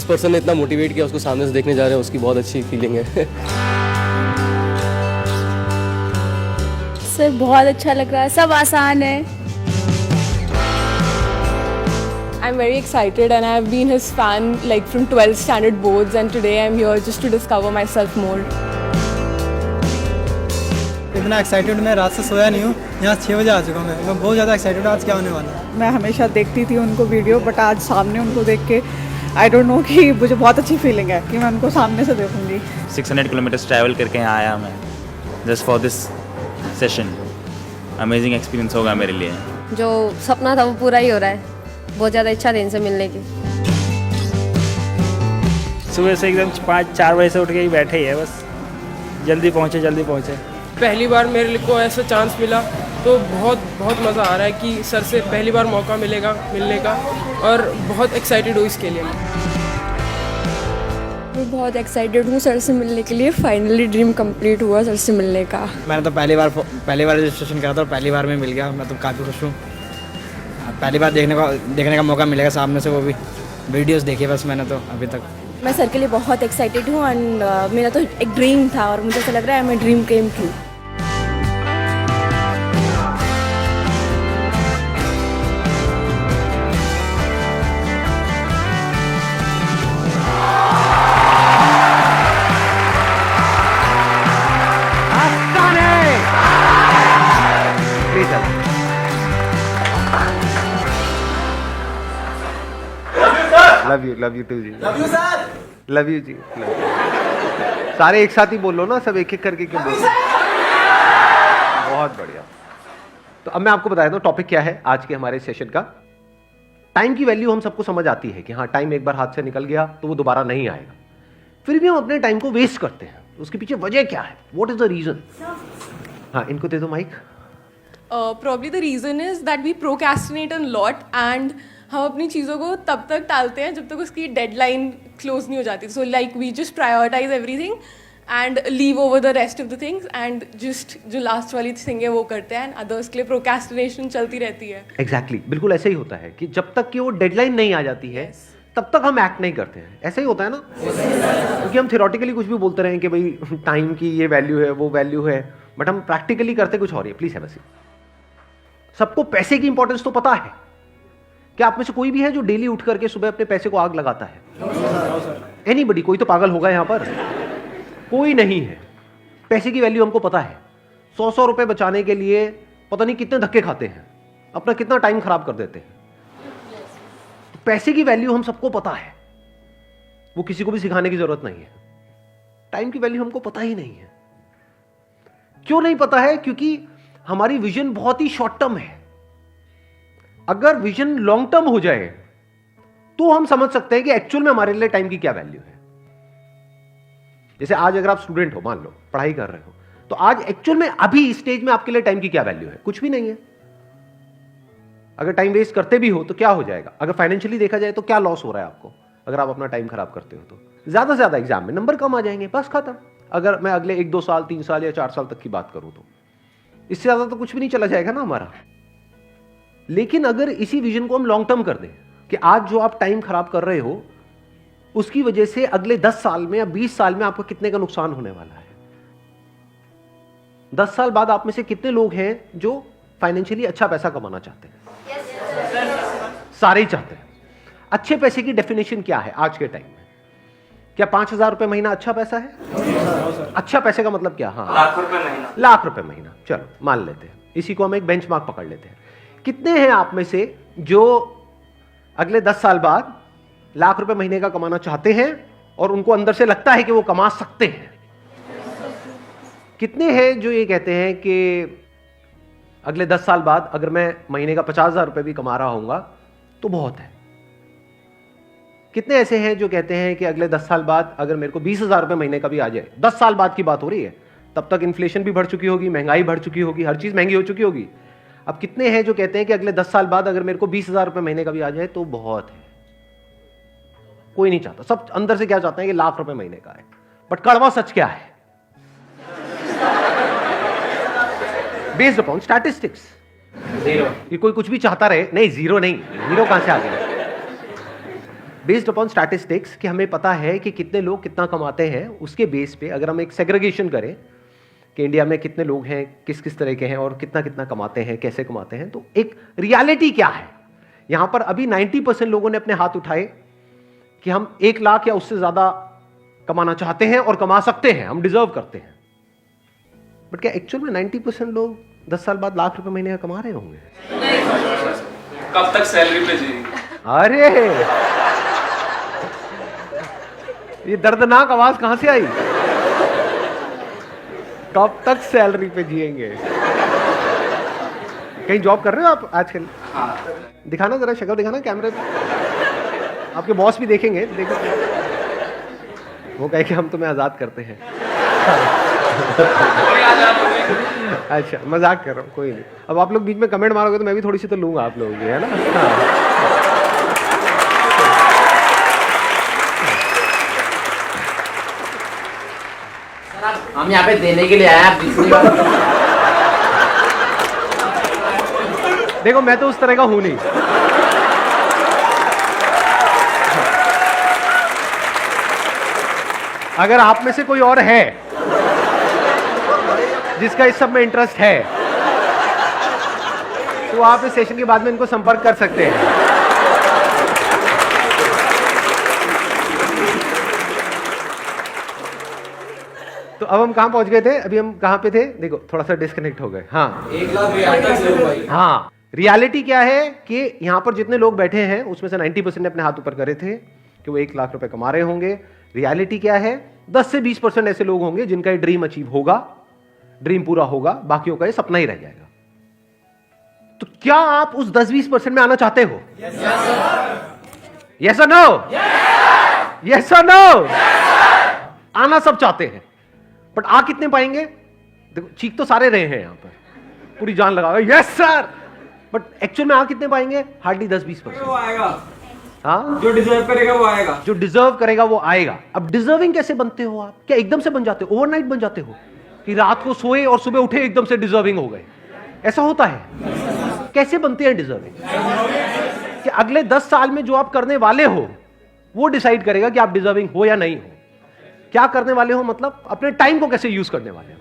जिस पर्सन ने इतना मोटिवेट किया उसको सामने से देखने जा रहे हैं, उसकी बहुत अच्छी फीलिंग है। सर बहुत अच्छा लग रहा है, सब आसान है। I'm very excited and I've been his fan like from 12th standard boards and today I'm here just to discover myself more. इतना एक्साइटेड मैं रात से सोया नहीं हूँ, यहाँ 6 बजे आ चुका हूँ मैं बहुत ज़्यादा एक्साइटेड हूँ आज क्या होने वाला है। मैं हमेशा देखती थी उनको वीडियो, बट आज सामने उनको देख के आई डोंट नो कि मुझे बहुत अच्छी फीलिंग है कि मैं उनको सामने से देखूंगी। 600 किलोमीटर्स ट्रैवल करके यहाँ आया मैं just for this session. Amazing experience होगा मेरे लिए। जो सपना था वो पूरा ही हो रहा है, बहुत ज़्यादा इच्छा थी इनसे मिलने की। सुबह से एकदम 5-4 बजे से उठ के ही बैठे ही है, बस जल्दी पहुँचे। पहली बार मेरे को ऐसा चांस मिला तो बहुत मज़ा आ रहा है कि सर से पहली बार मौका मिलेगा मिलने का, और बहुत एक्साइटेड हूँ इसके लिए। मैं बहुत एक्साइटेड हूँ सर से मिलने के लिए। फाइनली ड्रीम कंप्लीट हुआ सर से मिलने का। मैंने तो पहली बार रजिस्ट्रेशन करा था और पहली बार में मिल गया। मैं तो काफ़ी खुश हूँ। पहली बार देखने का मौका मिलेगा सामने से, वो भी वीडियोस देखे बस मैंने तो अभी तक। मैं सर के लिए बहुत एक्साइटेड हूँ एंड मेरा तो एक ड्रीम था और मुझे ऐसा लग रहा है मैं dream came true. Love you too जी। लव यू जी। सारे एक साथ ही बोलो ना, सब एक एक करके क्यों बोलो। बहुत बढ़िया। तो अब मैं आपको बता देता हूँ टॉपिक क्या है आज के हमारे सेशन का। टाइम की वैल्यू हम सबको समझ आती है कि हाँ, टाइम एक बार हाथ से निकल गया तो वो दोबारा नहीं आएगा। फिर भी हम अपने टाइम को वेस्ट करते हैं, उसके पीछे वजह क्या है? What is the reason? हाँ, इनको दे दो mic. Probably the reason is that we procrastinate a lot and हम अपनी चीज़ों को तब तक टालते हैं जब तक उसकी डेडलाइन क्लोज नहीं हो जाती। So like we just prioritize everything and leave over the rest of the things and just जो लास्ट वाली थिंग है वो करते हैं, एंड अदर्स के लिए प्रोक्रेस्टिनेशन चलती रहती है। एग्जैक्टली, बिल्कुल ऐसे ही होता है कि जब तक कि वो डेडलाइन नहीं आ जाती है तब तक हम एक्ट नहीं करते हैं। ऐसा ही होता है ना, क्योंकि हम थियोरेटिकली कुछ भी बोलते रहे कि भाई टाइम की ये वैल्यू है, वो वैल्यू है, बट हम प्रैक्टिकली करते कुछ और ही। प्लीज है वैसे सबको पैसे की इंपॉर्टेंस तो पता है। क्या आप में से कोई भी है जो डेली उठ करके सुबह अपने पैसे को आग लगाता है? एनीबडी? कोई तो पागल होगा यहां पर, कोई नहीं है। पैसे की वैल्यू हमको पता है। 100 रुपए बचाने के लिए पता नहीं कितने धक्के खाते हैं, अपना कितना टाइम खराब कर देते हैं। पैसे की वैल्यू हम सबको पता है, वो किसी को भी सिखाने की जरूरत नहीं है। टाइम की वैल्यू हमको पता ही नहीं है। क्यों नहीं पता है? क्योंकि हमारी विजन बहुत ही शॉर्ट टर्म है। अगर विजन लॉन्ग टर्म हो जाए तो हम समझ सकते हैं कि एक्चुअल में हमारे लिए टाइम की क्या वैल्यू है। जैसे आज अगर आप स्टूडेंट हो, मान लो पढ़ाई कर रहे हो, तो आज एक्चुअल में अभी इस स्टेज में आपके लिए टाइम की क्या वैल्यू है? कुछ भी नहीं है। अगर टाइम वेस्ट करते भी हो तो क्या हो जाएगा? अगर फाइनेंशियली देखा जाए तो क्या लॉस हो रहा है आपको अगर आप अपना टाइम खराब करते हो? तो ज्यादा से ज्यादा एग्जाम में नंबर कम आ जाएंगे, बस खत्म। अगर मैं अगले 1-2 साल, 3 साल या 4 साल तक की बात करूं तो इससे ज्यादा तो कुछ भी नहीं चला जाएगा ना हमारा। लेकिन अगर इसी विजन को हम लॉन्ग टर्म कर दें कि आज जो आप टाइम खराब कर रहे हो उसकी वजह से अगले 10 साल में या 20 साल में आपको कितने का नुकसान होने वाला है। 10 साल बाद आप में से कितने लोग हैं जो फाइनेंशियली अच्छा पैसा कमाना चाहते हैं? सारे ही चाहते हैं। अच्छे पैसे की डेफिनेशन क्या है आज के टाइम में? क्या 5,000 रुपए महीना अच्छा पैसा है? अच्छा पैसे का मतलब क्या? हाँ, लाख रुपए महीना। चलो मान लेते हैं, इसी को हम एक बेंचमार्क पकड़ लेते हैं। कितने हैं आप में से जो अगले 10 साल बाद लाख रुपए महीने का कमाना चाहते हैं और उनको अंदर से लगता है कि वो कमा सकते हैं? कितने हैं जो ये कहते हैं कि अगले 10 साल बाद अगर मैं महीने का 50,000 रुपए भी कमा रहा हूंगा तो बहुत है? कितने ऐसे हैं जो कहते हैं कि अगले 10 साल बाद अगर मेरे को 20,000 रुपए महीने का भी आ जाए? 10 साल बाद की बात हो रही है, तब तक इन्फ्लेशन भी बढ़ चुकी होगी, महंगाई बढ़ चुकी होगी, हर चीज महंगी हो चुकी होगी। अब कितने हैं जो कहते हैं कि अगले 10 साल बाद अगर मेरे को 20,000 रुपए महीने का भी आ जाए तो बहुत है? कोई नहीं चाहता। सब अंदर से क्या चाहते हैं कि लाख रुपए महीने का है। बट कड़वा सच क्या है? Based upon statistics, zero. ये कोई कुछ भी चाहता रहे? नहीं, जीरो नहीं। जीरो कहां से आ गया? बेस्ड अपॉन स्टैटिस्टिक्स कि हमें पता है कि कितने लोग कितना कमाते हैं, उसके बेस पे अगर हम एक सेग्रीगेशन करें कि इंडिया में कितने लोग हैं, किस किस तरह के हैं और कितना कितना कमाते हैं, कैसे कमाते हैं, तो एक रियलिटी क्या है यहां पर। अभी 90% लोगों ने अपने हाथ उठाए कि हम 1 लाख या उससे ज्यादा कमाना चाहते हैं और कमा सकते हैं, हम डिजर्व करते हैं। बट क्या एक्चुअल में 90% लोग 10 साल बाद लाख रुपए महीने का कमा रहे होंगे? कब तक सैलरी पे जी? अरे ये दर्दनाक आवाज कहां से आई? कब तक सैलरी पे जिएंगे? कहीं जॉब कर रहे हो आप आजकल? दिखाना जरा, शक्ल दिखाना कैमरे पे। आपके बॉस भी देखेंगे, देखो वो कहे कि हम तुम्हें आजाद करते हैं। अच्छा मजाक कर रहा हूँ, कोई नहीं। अब आप लोग बीच में कमेंट मारोगे तो मैं भी थोड़ी सी तो लूंगा आप लोगों की, है ना? हम यहाँ पे देने के लिए आए हैं, दूसरी बार देखो मैं तो उस तरह का हूं नहीं। अगर आप में से कोई और है जिसका इस सब में इंटरेस्ट है तो आप इस सेशन के बाद में इनको संपर्क कर सकते हैं। तो अब हम कहां पहुंच गए थे? अभी हम कहां पे थे? देखो थोड़ा सा डिस्कनेक्ट हो गए। हाँ, 1 लाख। हाँ, रियलिटी क्या है कि यहां पर जितने लोग बैठे हैं उसमें से 90% ने अपने हाथ ऊपर करे थे कि वो 1 लाख रुपए कमा रहे होंगे। रियलिटी क्या है? 10 से 20% ऐसे लोग होंगे जिनका ये ड्रीम अचीव होगा, ड्रीम पूरा होगा, बाकियों का ये सपना ही रह जाएगा। तो क्या आप उस 10-20% में आना चाहते हो? यस और नो? यस और नो? आना सब चाहते हैं, बट आ कितने पाएंगे? देखो चीख तो सारे रहे हैं यहां पर, पूरी जान लगा यस सर, बट एक्चुअल में आ कितने पाएंगे? हार्डली 10-20%। वो आएगा, हाँ, जो डिजर्व करेगा वो आएगा। जो डिजर्व करेगा वो आएगा। अब डिजर्विंग कैसे बनते हो आप? क्या एकदम से बन जाते हो? ओवरनाइट बन जाते हो कि रात को सोए और सुबह उठे एकदम से डिजर्विंग हो गए? ऐसा होता है? कैसे बनते हैं डिजर्विंग? कि अगले 10 साल में जो आप करने वाले हो वो डिसाइड करेगा कि आप डिजर्विंग हो या नहीं हो। क्या करने वाले हो मतलब अपने टाइम को कैसे यूज करने वाले हो।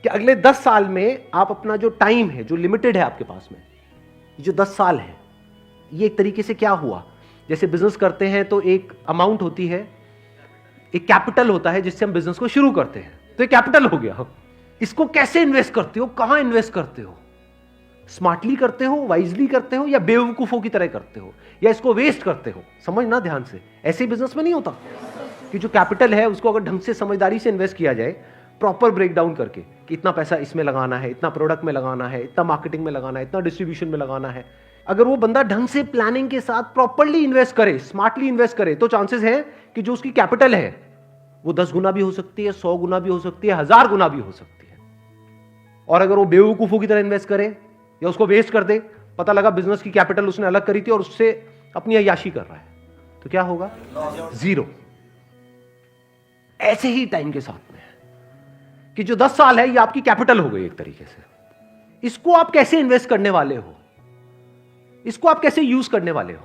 कि अगले 10 साल में आप अपना जो टाइम है, जो लिमिटेड है आपके पास में, जो 10 साल है, ये एक तरीके से क्या हुआ, जैसे बिजनेस करते हैं तो एक अमाउंट होती है, एक कैपिटल होता है जिससे हम बिजनेस को शुरू करते हैं, तो एक कैपिटल हो गया। इसको कैसे इन्वेस्ट करते हो, कहां इन्वेस्ट करते हो? स्मार्टली करते हो, वाइजली करते हो, या बेवकूफों की तरह करते हो, या इसको वेस्ट करते हो? समझना ध्यान से, ऐसे बिजनेस में नहीं होता कि जो कैपिटल है उसको अगर ढंग से समझदारी से इन्वेस्ट किया जाए, प्रॉपर ब्रेक डाउन करके कि इतना पैसा इसमें लगाना है, इतना प्रोडक्ट में लगाना है, इतना मार्केटिंग में लगाना है, इतना डिस्ट्रीब्यूशन में लगाना है, अगर वो बंदा ढंग से प्लानिंग के साथ प्रॉपरली इन्वेस्ट करे, स्मार्टली इन्वेस्ट करे, तो चांसेस है कि जो उसकी कैपिटल है वो 10 गुना भी हो सकती है, 100 गुना भी हो सकती है, 1000 गुना भी हो सकती है। और अगर वो बेवकूफों की तरह इन्वेस्ट करे या उसको वेस्ट कर दे, पता लगा बिजनेस की कैपिटल उसने अलग करी थी और उससे अपनी अय्याशी कर रहा है, तो क्या होगा? जीरो। ऐसे ही टाइम के साथ में कि जो 10 साल है ये आपकी कैपिटल हो गई एक तरीके से। इसको आप कैसे इन्वेस्ट करने वाले हो, इसको आप कैसे यूज करने वाले हो,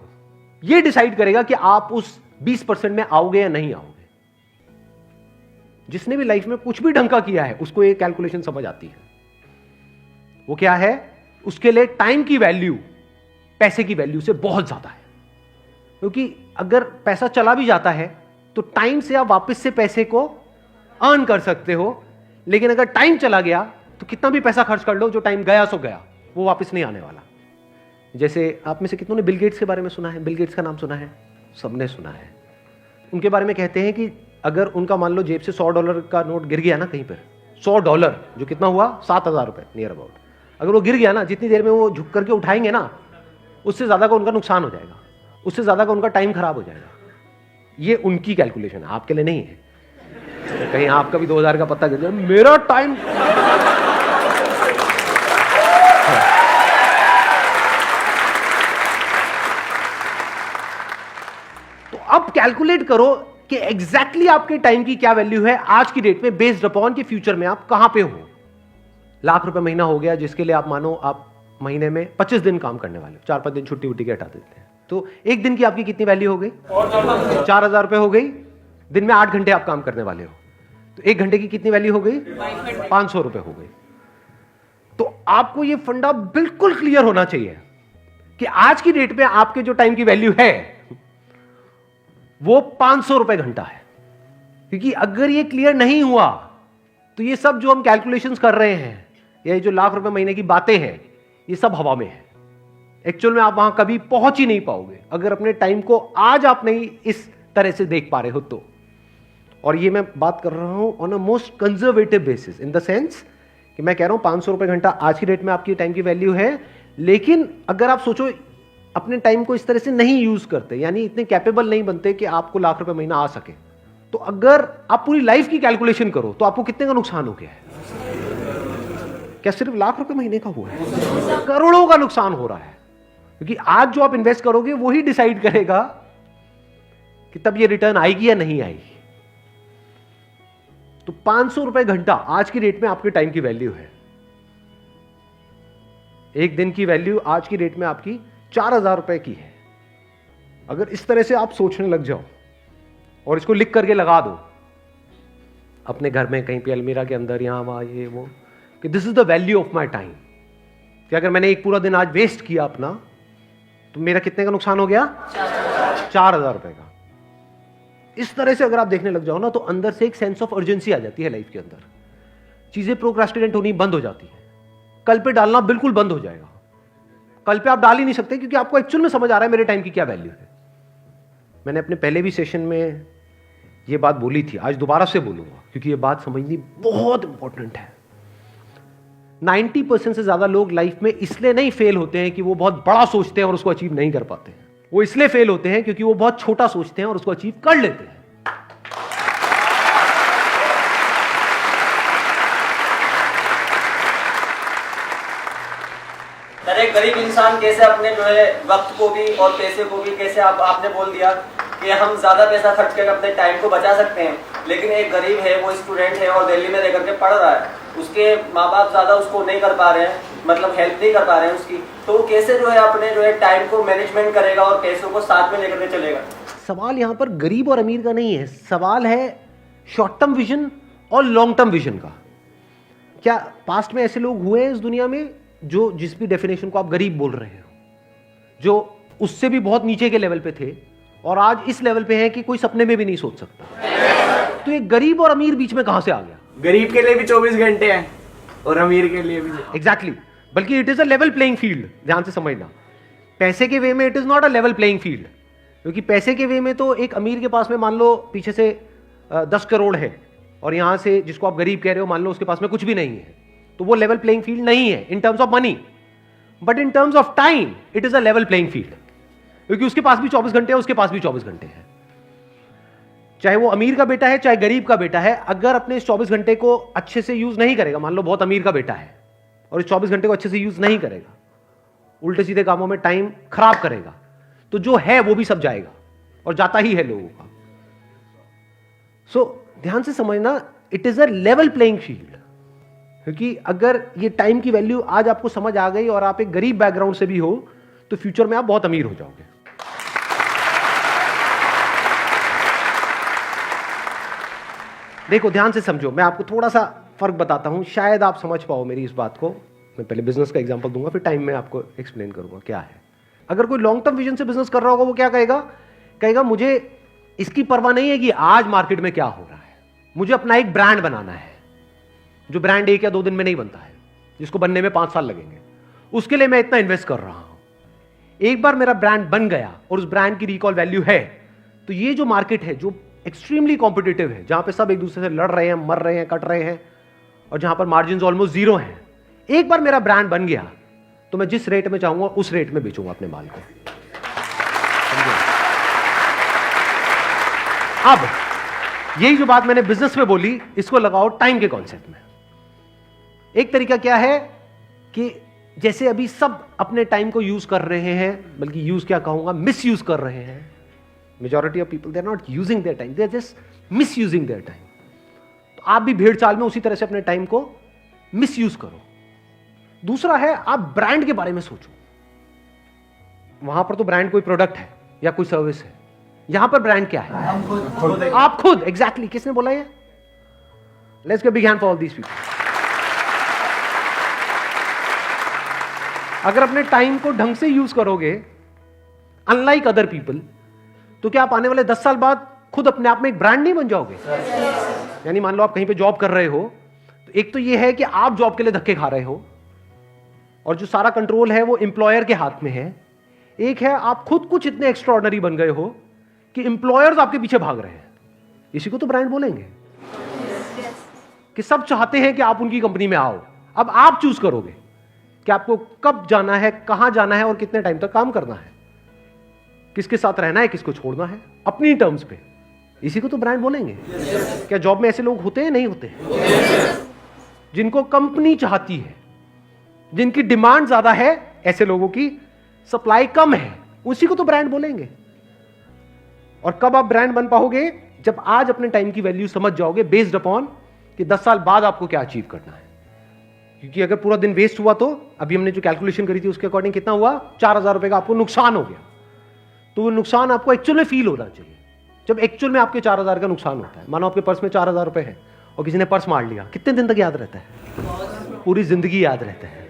ये डिसाइड करेगा कि आप उस 20% में आओगे या नहीं आओगे। जिसने भी लाइफ में कुछ भी ढंग का किया है उसको ये कैलकुलेशन समझ आती है। वो क्या है? उसके लिए टाइम की वैल्यू पैसे की वैल्यू से बहुत ज्यादा है, क्योंकि अगर पैसा चला भी जाता है तो टाइम से आप वापस से पैसे को अर्न कर सकते हो, लेकिन अगर टाइम चला गया तो कितना भी पैसा खर्च कर लो, जो टाइम गया सो गया, वो वापस नहीं आने वाला। जैसे आप में से कितनों ने बिल गेट्स के बारे में सुना है? बिल गेट्स का नाम सुना है? सबने सुना है। उनके बारे में कहते हैं कि अगर उनका मान लो जेब से $100 का नोट गिर गया ना कहीं पर, $100 जो कितना हुआ 7,000 रुपए नियर अबाउट, अगर वो गिर गया ना, जितनी देर में वो झुक करके उठाएंगे ना, उससे ज्यादा का उनका नुकसान हो जाएगा, उससे ज्यादा का उनका टाइम खराब हो जाएगा। ये उनकी कैलकुलेशन है, आपके लिए नहीं है। तो कहीं आपका भी 2000 का पत्ता गिर जाए, मेरा टाइम तो अब कैलकुलेट करो कि एग्जैक्टली आपके टाइम की क्या वैल्यू है आज की डेट में, बेस्ड अपॉन कि फ्यूचर में आप कहां पे हो। लाख रुपए महीना हो गया जिसके लिए आप मानो आप महीने में 25 दिन काम करने वाले हो, 4-5 दिन छुट्टी उट्टी के हटा देते हैं, तो एक दिन की आपकी कितनी वैल्यू हो गई? 4,000 रुपए हो गई। दिन में 8 घंटे आप काम करने वाले हो, तो 1 घंटे की कितनी वैल्यू हो गई? 500 रुपए हो गई। तो आपको ये फंडा बिल्कुल क्लियर होना चाहिए कि आज की डेट में आपके जो टाइम की वैल्यू है वो 500 रुपए घंटा है। क्योंकि अगर ये क्लियर नहीं हुआ तो ये सब जो हम कैलकुलेशंस कर रहे हैं, ये जो लाख रुपए महीने की बातें हैं, ये सब हवा में है। एक्चुअल में आप वहां कभी पहुंच ही नहीं पाओगे अगर अपने टाइम को आज आप नहीं इस तरह से देख पा रहे हो तो। और ये मैं बात कर रहा हूं on a most conservative basis, in the sense कि मैं कह रहा हूं 500 रुपए घंटा आज की डेट में आपकी टाइम की वैल्यू है। लेकिन अगर आप सोचो अपने टाइम को इस तरह से नहीं यूज करते, यानी इतने कैपेबल नहीं बनते कि आपको लाख रुपए महीना आ सके, तो अगर आप पूरी लाइफ की कैलकुलेशन करो तो आपको कितने का नुकसान हो गया है? क्या सिर्फ लाख रुपए महीने का हुआ है? करोड़ों का नुकसान हो रहा है। क्योंकि आज जो आप इन्वेस्ट करोगे वही डिसाइड करेगा कि तब ये रिटर्न आएगी या नहीं आएगी। तो 500 रुपए घंटा आज की डेट में आपके टाइम की वैल्यू है। एक दिन की वैल्यू आज की डेट में आपकी 4,000 रुपए की है। अगर इस तरह से आप सोचने लग जाओ और इसको लिख करके लगा दो अपने घर में कहीं पे अलमीरा के अंदर, यहां वहां ये वो, कि this is the value of my time, कि अगर मैंने एक पूरा दिन आज वेस्ट किया अपना तो मेरा कितने का नुकसान हो गया? 4,000 रुपए का। इस तरह से अगर आप देखने लग जाओ ना तो अंदर से एक सेंस ऑफ अर्जेंसी आ जाती है लाइफ के अंदर। चीजें प्रोक्रास्टिनेट होनी बंद हो जाती है, कल पे डालना बिल्कुल बंद हो जाएगा। कल पे आप डाल ही नहीं सकते क्योंकि आपको एक्चुअल में समझ आ रहा है मेरे टाइम की क्या वैल्यू है। मैंने अपने पहले भी सेशन में ये बात बोली थी, आज दोबारा से बोलूंगा क्योंकि ये बात समझनी बहुत इंपॉर्टेंट है। 90% से ज्यादा लोग लाइफ में इसलिए नहीं फेल होते हैं कि वो बहुत बड़ा सोचते हैं और उसको अचीव नहीं कर पाते हैं। वो इसलिए फेल होते हैं क्योंकि वो बहुत छोटा सोचते हैं और उसको अचीव कर लेते हैं। सर, एक गरीब इंसान कैसे अपने जो है वक्त को भी और पैसे को भी कैसे आपने बोल दिया कि हम ज़्यादा पैसा खर्च करके अपने टाइम को बचा सकते हैं, लेकिन एक गरीब है, वो स्टूडेंट है और दिल्ली में रह करके पढ़ रहा है, उसके माँ बाप ज़्यादा उसको नहीं कर पा रहे हैं, मतलब हेल्प नहीं कर पा रहे हैं उसकी, तो वो कैसे जो है अपने जो है टाइम को मैनेजमेंट करेगा और पैसों को साथ में लेकर के चलेगा? सवाल यहाँ पर गरीब और अमीर का नहीं है, सवाल है शॉर्ट टर्म विजन और लॉन्ग टर्म विजन का। क्या पास्ट में ऐसे लोग हुए हैं इस दुनिया में जो जिस भी डेफिनेशन को आप गरीब बोल रहे हो, जो उससे भी बहुत नीचे के लेवल पे थे और आज इस लेवल पे हैं कि कोई सपने में भी नहीं सोच सकता? तो ये गरीब और अमीर बीच में कहां से आ गया? गरीब के लिए भी 24 घंटे हैं और अमीर के लिए भी। एग्जैक्टली, बल्कि it is a level playing field. ध्यान से समझना, पैसे के वे में it is not a level playing field. क्योंकि पैसे के वे में तो एक अमीर के पास में मान लो पीछे से 10 करोड़ है और यहां से जिसको आप गरीब कह रहे हो मान लो उसके पास में कुछ भी नहीं है, तो वो लेवल प्लेइंग फील्ड नहीं है in terms of money. But in terms of time it is a level playing field, क्योंकि उसके पास भी 24 घंटे है, उसके पास भी 24 घंटे हैं। चाहे वो अमीर का बेटा है चाहे गरीब का बेटा है, अगर अपने इस 24 घंटे को अच्छे से यूज नहीं करेगा, मान लो बहुत अमीर का बेटा है और इस 24 घंटे को अच्छे से यूज नहीं करेगा, उल्टे सीधे कामों में टाइम खराब करेगा, तो जो है वो भी सब जाएगा और जाता ही है लोगों का। सो ध्यान से समझना, it is a level playing field. क्योंकि अगर ये टाइम की वैल्यू आज आपको समझ आ गई और आप एक गरीब बैकग्राउंड से भी हो तो फ्यूचर में आप बहुत अमीर हो जाओगे। देखो ध्यान से समझो, मैं आपको थोड़ा सा फर्क बताता हूं, शायद आप समझ पाओ मेरी इस बात को। मैं पहले बिजनेस का एग्जांपल दूंगा, फिर टाइम में आपको एक्सप्लेन करूंगा क्या है। अगर कोई लॉन्ग टर्म विजन से बिजनेस कर रहा होगा वो क्या कहेगा मुझे इसकी परवाह नहीं है कि आज मार्केट में क्या हो रहा है, मुझे अपना एक ब्रांड बनाना है, जो ब्रांड 1 या 2 दिन में नहीं बनता है, जिसको बनने में 5 साल लगेंगे। उसके लिए मैं इतना इन्वेस्ट कर रहा हूं। एक बार मेरा ब्रांड बन गया और उस ब्रांड की रिकॉल वैल्यू है, तो ये जो मार्केट है जो एक्सट्रीमली कॉम्पिटिटिव है, जहां पे सब एक दूसरे से लड़ रहे हैं, मर रहे हैं, कट रहे हैं और जहां पर मार्जिन ऑलमोस्ट जीरो हैं, एक बार मेरा ब्रांड बन गया तो मैं जिस रेट में चाहूंगा उस रेट में बेचूंगा अपने माल को। अब यही जो बात मैंने बिजनेस में बोली, इसको लगाओ टाइम के कॉन्सेप्ट में। एक तरीका क्या है कि जैसे अभी सब अपने टाइम को यूज कर रहे हैं, बल्कि यूज क्या कहूंगा, मिस यूज कर रहे हैं। Majority of people they are not using their time, they are just misusing their time. तो आप भी भेड़ चाल में उसी तरह से अपने टाइम को मिस यूज करो। दूसरा है आप ब्रांड के बारे में सोचो। वहां पर तो ब्रांड कोई प्रोडक्ट है या कोई सर्विस है, यहां पर ब्रांड क्या है? आप खुद। एग्जैक्टली किसने बोला ये? Let's give big hand for all these people. अगर अपने टाइम को ढंग से यूज करोगे, अनलाइक अदर पीपल, तो क्या आप आने वाले 10 साल बाद खुद अपने आप में एक ब्रांड नहीं बन जाओगे? यानी मान लो आप कहीं पे जॉब कर रहे हो, तो एक तो ये है कि आप जॉब के लिए धक्के खा रहे हो और जो सारा कंट्रोल है वो एम्प्लॉयर के हाथ में है। एक है आप खुद कुछ इतने एक्स्ट्रॉर्डनरी बन गए हो कि एम्प्लॉयर्स आपके पीछे भाग रहे हैं। इसी को तो ब्रांड बोलेंगे कि सब चाहते हैं कि आप उनकी कंपनी में आओ। अब आप चूज करोगे कि आपको कब जाना है, कहां जाना है और कितने टाइम तक काम करना है, किसके साथ रहना है, किसको छोड़ना है, अपनी टर्म्स पे। इसी को तो ब्रांड बोलेंगे। क्या जॉब में ऐसे लोग होते हैं? नहीं होते। जिनको कंपनी चाहती है, जिनकी डिमांड ज्यादा है, ऐसे लोगों की सप्लाई कम है, उसी को तो ब्रांड बोलेंगे। और कब आप ब्रांड बन पाओगे? जब आज अपने टाइम की वैल्यू समझ जाओगे बेस्ड अपॉन कि 10 साल बाद आपको क्या अचीव करना है। क्योंकि अगर पूरा दिन वेस्ट हुआ तो अभी हमने जो कैलकुलेशन करी थी उसके अकॉर्डिंग कितना हुआ? 4000 रुपए का आपको नुकसान हो गया। तो वो नुकसान आपको एक्चुअल में फील होना चाहिए। जब एक्चुअल में आपके 4000 का नुकसान होता है, मानो आपके पर्स में 4000 रुपए है और किसी ने पर्स मार लिया, कितने दिन तक याद रहता है? पूरी जिंदगी याद रहता है।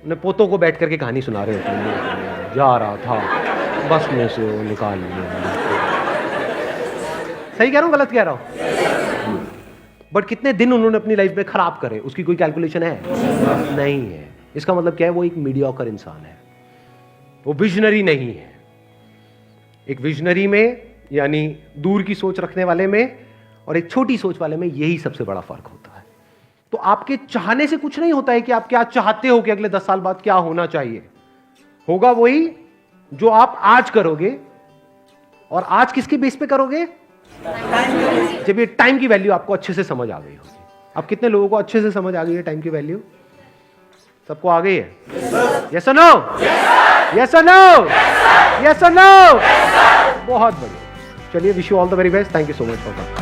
अपने पोतों को बैठ करके कहानी सुना रहे होते हैं, जा रहा था बस में से वो निकाल लिया। सही कह रहा हूं, गलत कह रहा हूं? बट कितने दिन उन्होंने अपनी लाइफ में खराब करे, उसकी कोई कैलकुलेशन है? नहीं है। इसका मतलब क्या है? वो एक मीडियोकर इंसान है, वो विजनरी नहीं है। एक विजनरी में यानी दूर की सोच रखने वाले में और एक छोटी सोच वाले में यही सबसे बड़ा फर्क होता है। तो आपके चाहने से कुछ नहीं होता है कि आप क्या चाहते हो कि अगले 10 साल बाद क्या होना चाहिए। होगा वही जो आप आज करोगे। और आज किसके बेस पे करोगे? जब ये टाइम की वैल्यू आपको अच्छे से समझ आ गई होगी। अब कितने लोगों को अच्छे से समझ आ गई है टाइम की वैल्यू? सबको आ गई है? यस और नो? यस और नो? यस और नो? बहुत बढ़िया। चलिए, wish you all the very best. Thank you so much for coming.